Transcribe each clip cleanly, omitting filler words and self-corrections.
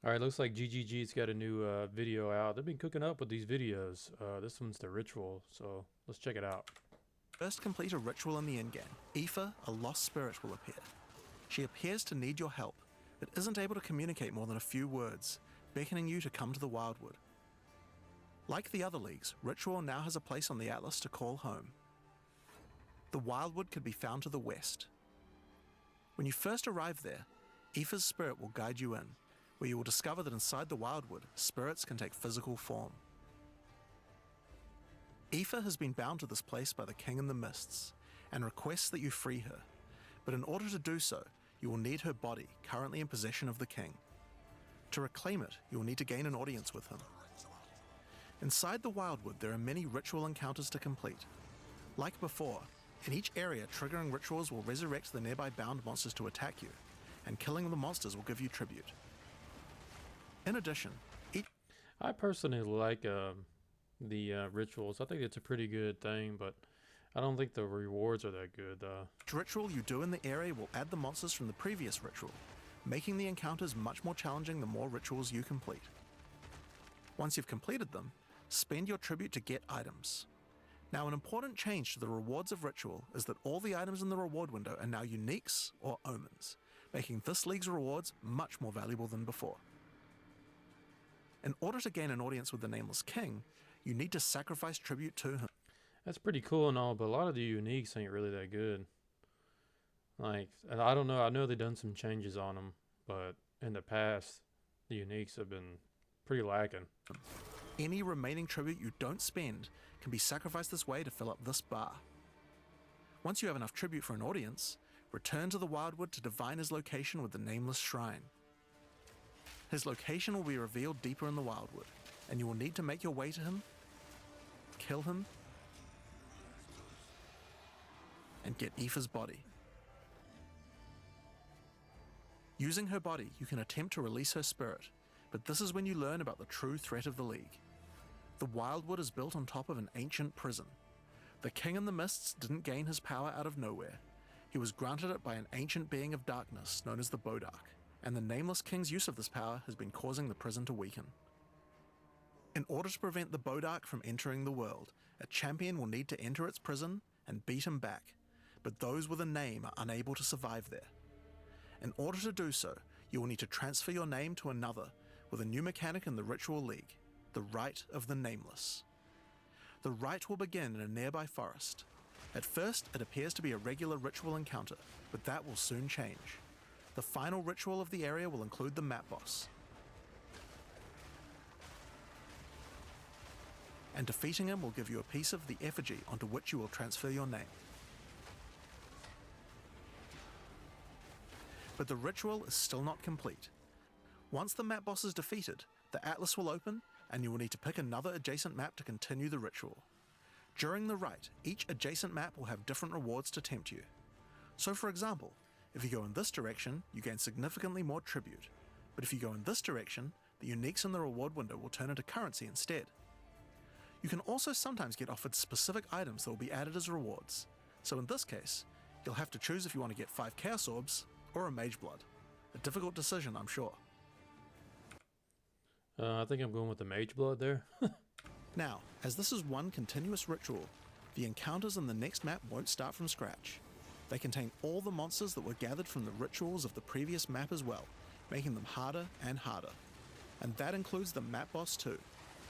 All right, looks like GGG's got a new video out. They've been cooking up with these videos. This one's the ritual, so let's check it out. First complete a ritual in the in-game. Aoife, a lost spirit, will appear. She appears to need your help, but isn't able to communicate more than a few words, beckoning you to come to the Wildwood. Like the other leagues, Ritual now has a place on the Atlas to call home. The Wildwood could be found to the west. When you first arrive there, Aoife's spirit will guide you in, where you will discover that inside the Wildwood, spirits can take physical form. Aoife has been bound to this place by the King in the Mists, and requests that you free her, but in order to do so, you will need her body, currently in possession of the King. To reclaim it, you will need to gain an audience with him. Inside the Wildwood, there are many ritual encounters to complete. Like before, in each area, triggering rituals will resurrect the nearby bound monsters to attack you, and killing the monsters will give you tribute. In addition, each I personally like the rituals. I think it's a pretty good thing, but I don't think the rewards are that good. ritual you do in the area will add the monsters from the previous ritual, making the encounters much more challenging the more rituals you complete. Once you've completed them, spend your tribute to get items. Now, an important change to the rewards of Ritual is that all the items in the reward window are now uniques or omens, making this league's rewards much more valuable than before. In order to gain an audience with the Nameless King, you need to sacrifice tribute to him. That's pretty cool and all, but a lot of the uniques ain't really that good. Like, and I don't know. I know they've done some changes on them, but in the past, the uniques have been pretty lacking. Any remaining tribute you don't spend can be sacrificed this way to fill up this bar. Once you have enough tribute for an audience, return to the Wildwood to divine his location with the Nameless Shrine. His location will be revealed deeper in the Wildwood, and you will need to make your way to him, kill him, and get Aoife's body. Using her body, you can attempt to release her spirit, but this is when you learn about the true threat of the League. The Wildwood is built on top of an ancient prison. The King in the Mists didn't gain his power out of nowhere. He was granted it by an ancient being of darkness known as the Bodark, and the Nameless King's use of this power has been causing the prison to weaken. In order to prevent the Bodark from entering the world, a champion will need to enter its prison and beat him back, but those with a name are unable to survive there. In order to do so, you will need to transfer your name to another with a new mechanic in the Ritual League, the Rite of the Nameless. The rite will begin in a nearby forest. At first, it appears to be a regular ritual encounter, but that will soon change. The final ritual of the area will include the map boss, and defeating him will give you a piece of the effigy onto which you will transfer your name. But the ritual is still not complete. Once the map boss is defeated, the Atlas will open, and you will need to pick another adjacent map to continue the ritual. During the rite, each adjacent map will have different rewards to tempt you. So for example, if you go in this direction, you gain significantly more tribute, but if you go in this direction, the uniques in the reward window will turn into currency instead. You can also sometimes get offered specific items that will be added as rewards, so in this case, you'll have to choose if you want to get 5 Chaos Orbs or a Mage Blood. A difficult decision, I'm sure. I think I'm going with the Mage Blood there. Now, as this is one continuous ritual, the encounters in the next map won't start from scratch. They contain all the monsters that were gathered from the rituals of the previous map as well, making them harder and harder. And that includes the map boss too.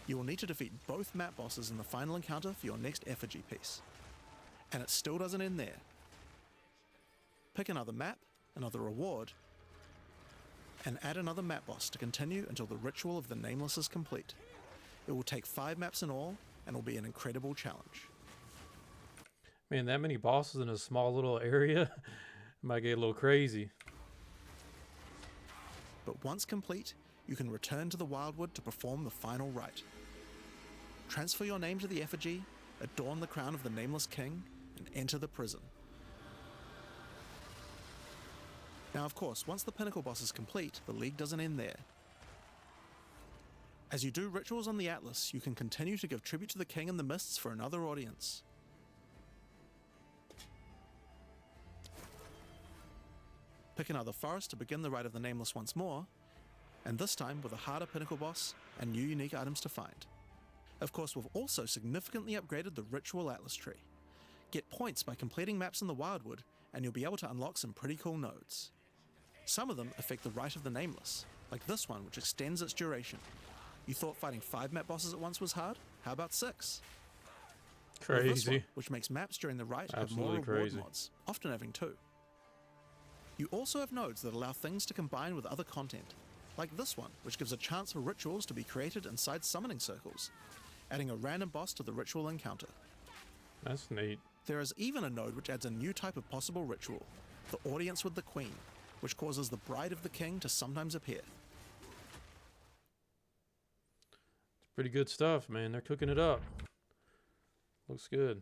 You will need to defeat both map bosses in the final encounter for your next effigy piece. And it still doesn't end there. Pick another map, another reward, and add another map boss to continue until the ritual of the Nameless is complete. It will take 5 maps in all, and will be an incredible challenge. Man, that many bosses in a small little area might get a little crazy. But once complete, you can return to the Wildwood to perform the final rite. Transfer your name to the effigy, adorn the crown of the Nameless King, and enter the prison. Now of course, once the Pinnacle boss is complete, the League doesn't end there. As you do rituals on the Atlas, you can continue to give tribute to the King in the Mists for another audience. Pick another forest to begin the Rite of the Nameless once more, and this time with a harder pinnacle boss and new unique items to find. Of course, we've also significantly upgraded the Ritual Atlas tree. Get points by completing maps in the Wildwood, and you'll be able to unlock some pretty cool nodes. Some of them affect the Rite of the Nameless, like this one, which extends its duration. You thought fighting 5 map bosses at once was hard? How about 6? Or this one, Crazy. which makes maps during the Rite have Absolutely more reward crazy. mods, often having 2. You also have nodes that allow things to combine with other content, like this one, which gives a chance for rituals to be created inside summoning circles, adding a random boss to the ritual encounter. That's neat. There is even a node which adds a new type of possible ritual, the Audience with the Queen, which causes the Bride of the King to sometimes appear. It's pretty good stuff, man. They're cooking it up. Looks good.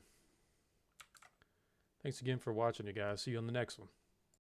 Thanks again for watching, you guys. See you on the next one.